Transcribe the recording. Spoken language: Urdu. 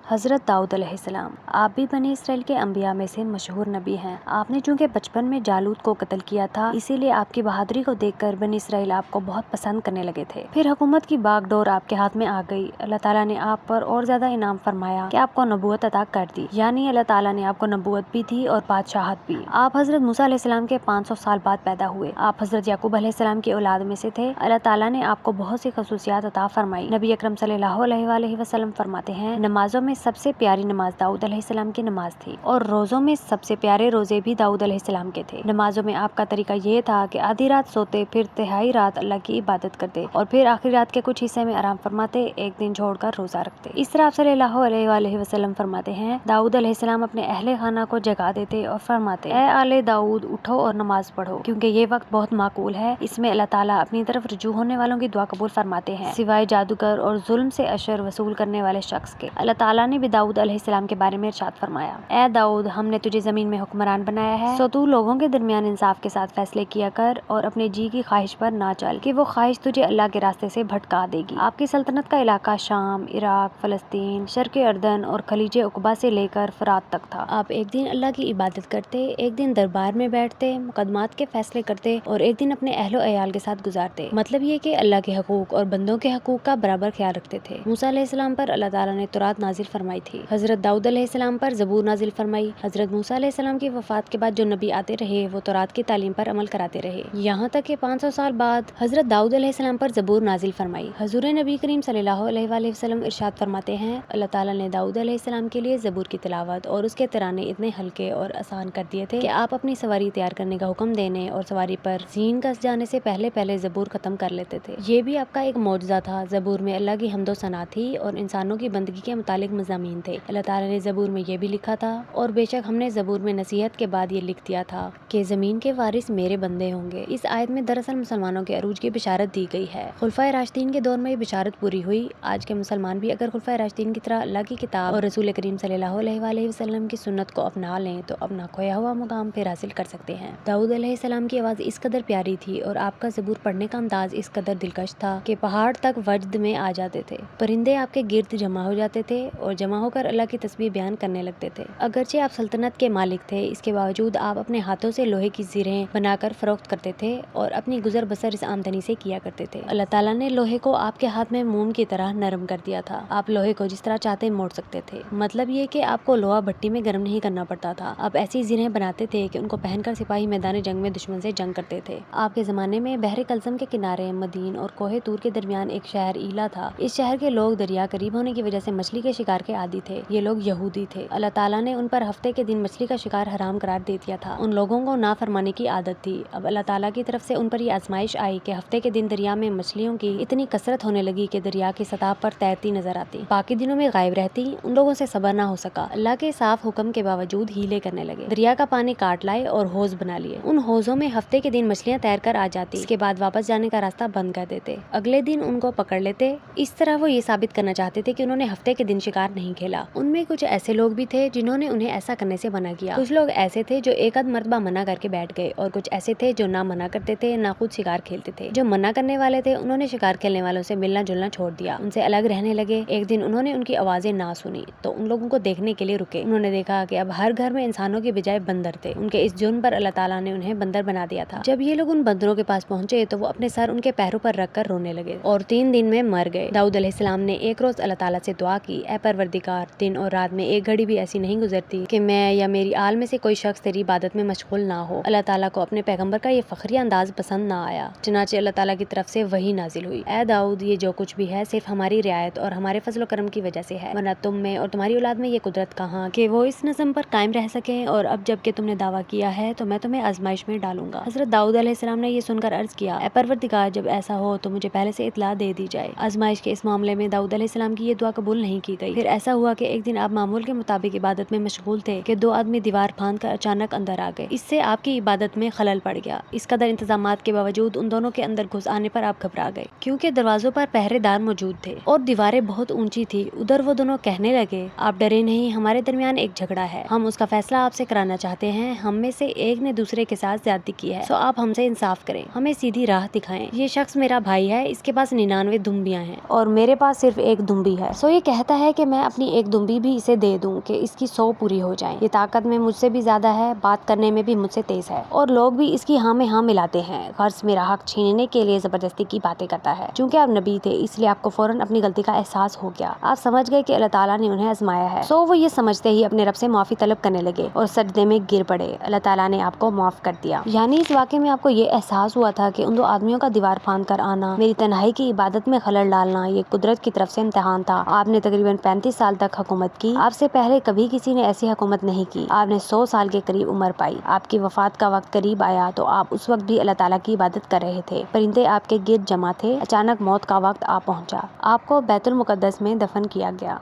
حضرت داؤد علیہ السلام، آپ بھی بنی اسرائیل کے انبیاء میں سے مشہور نبی ہیں۔ آپ نے چونکہ بچپن میں جالوت کو قتل کیا تھا، اسی لیے آپ کی بہادری کو دیکھ کر بنی اسرائیل آپ کو بہت پسند کرنے لگے تھے۔ پھر حکومت کی باغ ڈور آپ کے ہاتھ میں آ گئی، اللہ تعالیٰ نے آپ پر اور زیادہ انعام فرمایا کہ آپ کو نبوت عطا کر دی، یعنی اللہ تعالیٰ نے آپ کو نبوت بھی دی اور بادشاہت بھی۔ آپ حضرت موسیٰ علیہ السلام کے 500 سال بعد پیدا ہوئے۔ آپ حضرت یعقوب علیہ السلام کی اولاد میں سے تھے۔ اللہ تعالیٰ نے آپ کو بہت سی خصوصیات عطا فرمائی۔ نبی اکرم صلی اللہ علیہ وآلہ وسلم فرماتے ہیں، نمازوں میں سب سے پیاری نماز داؤد علیہ السلام کی نماز تھی، اور روزوں میں سب سے پیارے روزے بھی داؤد علیہ السلام کے تھے۔ نمازوں میں آپ کا طریقہ یہ تھا کہ آدھی رات سوتے، پھر تہائی رات اللہ کی عبادت کرتے، اور پھر آخری رات کے کچھ حصے میں آرام فرماتے، ایک دن چھوڑ کر روزہ رکھتے۔ اس طرح آپ صلی اللہ علیہ وآلہ وسلم فرماتے ہیں، داؤد علیہ السلام اپنے اہل خانہ کو جگا دیتے اور فرماتے، اے آل داؤد، اٹھو اور نماز پڑھو، کیونکہ یہ وقت بہت معقول ہے، اس میں اللہ تعالیٰ اپنی طرف رجوع ہونے والوں کی دعا قبول فرماتے ہیں، سوائے جادوگر اور ظلم سے عشر وصول کرنے والے شخص کے۔ اللہ تعالیٰ نے بھی داؤد علیہ السلام کے بارے میں ارشاد فرمایا، اے داؤد، ہم نے تجھے زمین میں حکمران بنایا ہے، سو تو لوگوں کے درمیان انصاف کے ساتھ فیصلے کیا کر، اور اپنے جی کی خواہش پر نہ چل کہ وہ خواہش تجھے اللہ کے راستے سے بھٹکا دے گی۔ آپ کی سلطنت کا علاقہ شام، عراق، فلسطین، شرق اردن اور خلیج عقبہ سے لے کر فرات تک تھا۔ آپ ایک دن اللہ کی عبادت کرتے، ایک دن دربار میں بیٹھتے، مقدمات کے فیصلے کرتے، اور ایک دن اپنے اہل و عیال کے ساتھ گزارتے۔ مطلب یہ کہ اللہ کے حقوق اور بندوں کے حقوق کا برابر خیال رکھتے تھے۔ موسیٰ علیہ السلام پر اللہ تعالیٰ نے تورات نازل فرمائی تھی، حضرت داؤد علیہ السلام پر زبور نازل فرمائی۔ حضرت موسیٰ علیہ السلام کی وفات کے بعد جو نبی آتے رہے وہ تورات کی تعلیم پر عمل کراتے رہے، یہاں تک کہ 500 سال بعد حضرت داؤد علیہ السلام پر زبور نازل فرمائی۔ حضور نبی کریم صلی اللہ علیہ وآلہ وسلم ارشاد فرماتے ہیں، اللہ تعالیٰ نے داؤد علیہ السلام کے لیے زبور کی تلاوت اور اس کے ترانے اتنے ہلکے اور آسان کر دیے تھے کہ آپ اپنی سواری تیار کرنے کا حکم دینے اور سواری پر زین کس جانے سے پہلے پہلے زبور ختم کر لیتے تھے۔ یہ بھی آپ کا ایک معجزہ تھا۔ زبور میں اللہ کی حمد و ثنا تھی اور انسانوں کی بندگی کے متعلق مضامین تھے۔ اللہ تعالیٰ نے زبور میں یہ بھی لکھا تھا، اور بے شک ہم نے زبور میں نصیحت کے بعد یہ لکھ دیا تھا کہ زمین کے وارث میرے بندے ہوں گے۔ اس آیت میں دراصل مسلمانوں کے عروج کی بشارت دی گئی ہے۔ خلفائے راشدین کے دور میں یہ بشارت پوری ہوئی۔ آج کے مسلمان بھی اگر خلفائے راشدین کی طرح اللہ کی کتاب اور رسول کریم صلی اللہ علیہ وآلہ وسلم کی سنت کو اپنا لیں تو اپنا کھویا ہوا مقام پھر حاصل کر سکتے ہیں۔ داؤد علیہ السلام کی آواز اس قدر پیاری تھی اور آپ کا زبور پڑھنے کا انداز اس قدر دلکش تھا کہ پہاڑ تک وجد میں آ جاتے تھے، پرندے آپ کے گرد جمع ہو جاتے تھے اور جمع ہو کر اللہ کی تسبیح بیان کرنے لگتے تھے۔ اگرچہ آپ سلطنت کے مالک تھے، اس کے باوجود آپ اپنے ہاتھوں سے لوہے کی زرہیں بنا کر فروخت کرتے تھے اور اپنی گزر بسر اس آمدنی سے کیا کرتے تھے۔ اللہ تعالیٰ نے لوہے کو آپ کے ہاتھ میں موم کی طرح نرم کر دیا تھا، آپ لوہے کو جس طرح چاہتے موڑ سکتے تھے۔ مطلب یہ کہ آپ کو لوہا بھٹی میں گرم نہیں کرنا پڑتا تھا، آپ ایسی زرہیں بناتے تھے کہ ان کو پہن کر سپاہی میدان جنگ میں دشمن سے جنگ کرتے تھے۔ آپ کے زمانے میں بحر کلزم کے کنارے مدین اور کوہ طور کے درمیان ایک شہر ایلا تھا۔ اس شہر کے لوگ دریا قریب ہونے کی وجہ سے مچھلی کے شکار کے عادی تھے۔ یہ لوگ یہودی تھے۔ اللہ تعالیٰ نے ان پر ہفتے کے دن مچھلی کا شکار حرام قرار دے دیا تھا۔ ان لوگوں کو نافرمانی کی عادت تھی۔ اب اللہ تعالیٰ کی طرف سے ان پر یہ آزمائش آئی کہ ہفتے کے دن دریا میں مچھلیوں کی اتنی کثرت ہونے لگی کہ دریا کی سطح پر تیرتی نظر آتی، باقی دنوں میں غائب رہتی۔ ان لوگوں سے صبر نہ ہو سکا، اللہ کے صاف حکم کے باوجود ہیلے کرنے لگے، دریا کا پانی کاٹ لائے اور حوض بنا لیے۔ ان حوضوں میں ہفتے کے دن مچھلیاں تیر کر آ جاتی، اس کے بعد واپس جانے کا راستہ بند کر دیتے، اگلے دن ان کو پکڑ لیتے۔ اس طرح وہ یہ ثابت کرنا چاہتے تھے کہ انہوں نے ہفتے کے دن شکار نہیں کھیلا۔ ان میں کچھ ایسے لوگ بھی تھے جنہوں نے انہیں ایسا کرنے سے منع کیا، کچھ لوگ ایسے تھے جو ایک آدھ مرتبہ منع کر کے بیٹھ گئے، اور کچھ ایسے تھے جو نہ منع کرتے تھے نہ خود شکار کھیلتے تھے۔ جو منع کرنے والے تھے انہوں نے شکار کھیلنے والوں سے ملنا جلنا چھوڑ دیا، ان سے الگ رہنے لگے۔ ایک دن انہوں نے ان کی آوازیں نہ سنی تو ان لوگوں کو دیکھنے کے لیے رکے۔ انہوں نے دیکھا کہ اب ہر گھر میں انسانوں کی بجائے بندر تھے۔ ان کے اس جرم پر اللہ تعالیٰ نے انہیں بندر بنا دیا تھا۔ جب یہ لوگ ان بندروں کے پاس پہنچے تو وہ اپنے سر ان کے پیروں پر رکھ کر رونے لگے اور 3 دن میں مر گئے۔ داؤد علیہ السلام نے ایک روز اللہ تعالیٰ سے دعا کی، اے پروردگار، دن اور رات میں ایک گھڑی بھی ایسی نہیں گزرتی کہ میں یا میری آل میں سے کوئی شخص تیری عبادت میں مشغول نہ ہو۔ اللہ تعالیٰ کو اپنے پیغمبر کا یہ فخری انداز پسند نہ آیا، چنانچہ اللہ تعالیٰ کی طرف سے وحی نازل ہوئی، اے داؤد، یہ جو کچھ بھی ہے صرف ہماری رعایت اور ہمارے فضل و کرم کی وجہ سے ہے، ورنہ تم میں اور تمہاری اولاد میں یہ قدرت کہاں کہ وہ اس نظم پر قائم رہ سکیں، اور اب جب کہ تم نے دعویٰ کیا ہے تو میں تمہیں آزمائش میں ڈالوں گا۔ حضرت داؤد علیہ السلام نے یہ سن کر عرض کیا، اے پروردگار، جب ایسا ہو تو مجھے پہلے سے اطلاع دے دی جائے۔ آزمائش کے اس معاملے میں داؤد علیہ السلام کی یہ دعا قبول نہیں کی گئی۔ پھر ایسا ہوا کہ ایک دن آپ معمول کے مطابق عبادت میں مشغول تھے کہ 2 آدمی دیوار پھاند کر اچانک اندر آ گئے، اس سے آپ کی عبادت میں خلل پڑ گیا۔ اس قدر انتظامات کے باوجود ان دونوں کے اندر گھس آنے پر آپ گھبرا گئے، کیونکہ دروازوں پر پہرے دار موجود تھے اور دیواریں بہت اونچی تھی۔ ادھر وہ دونوں کہنے لگے، آپ ڈرے نہیں، ہمارے درمیان ایک جھگڑا ہے، ہم اس کا فیصلہ آپ سے کرانا چاہتے ہیں۔ ہم میں سے ایک نے دوسرے کے ساتھ زیادتی کی ہے، سو آپ ہم سے انصاف کریں، ہمیں سیدھی راہ دکھائیں۔ یہ شخص میرا بھائی ہے، اس کے پاس 99 دمبیاں ہیں اور میرے پاس صرف ایک دمبی ہے، سو یہ کہتا ہے کہ میں اپنی ایک دمبی بھی اسے دے دوں کہ اس کی 100 پوری ہو جائیں۔ یہ طاقت میں مجھ سے بھی زیادہ ہے، بات کرنے میں بھی مجھ سے تیز ہے اور لوگ بھی اس کی ہاں میں ہاں ملاتے ہیں۔ غرض میرا حق چھیننے کے لیے زبردستی کی باتیں کرتا ہے۔ چونکہ آپ نبی تھے اس لیے آپ کو فوراً اپنی غلطی کا احساس ہو گیا۔ آپ سمجھ گئے کہ اللہ تعالیٰ نے انہیں آزمایا ہے، سو وہ یہ سمجھتے ہی اپنے رب سے معافی طلب کرنے لگے اور سجدے میں گر پڑے۔ اللہ تعالیٰ نے آپ کو معاف کر دیا۔ یعنی اس واقعے میں آپ کو یہ احساس ہوا تھا کہ ان 2 آدمیوں کا دیوار پھاند کر آنا، میری تنہائی کی عبادت میں خلل ڈالنا، یہ قدرت کی طرف سے امتحان تھا۔ آپ نے تقریباً 35 سال تک حکومت کی۔ آپ سے پہلے کبھی کسی نے ایسی حکومت نہیں کی۔ آپ نے 100 سال کے قریب عمر پائی۔ آپ کی وفات کا وقت قریب آیا تو آپ اس وقت بھی اللہ تعالیٰ کی عبادت کر رہے تھے۔ پرندے آپ کے گرد جمع تھے۔ اچانک موت کا وقت آ پہنچا۔ آپ کو بیت المقدس میں دفن کیا گیا۔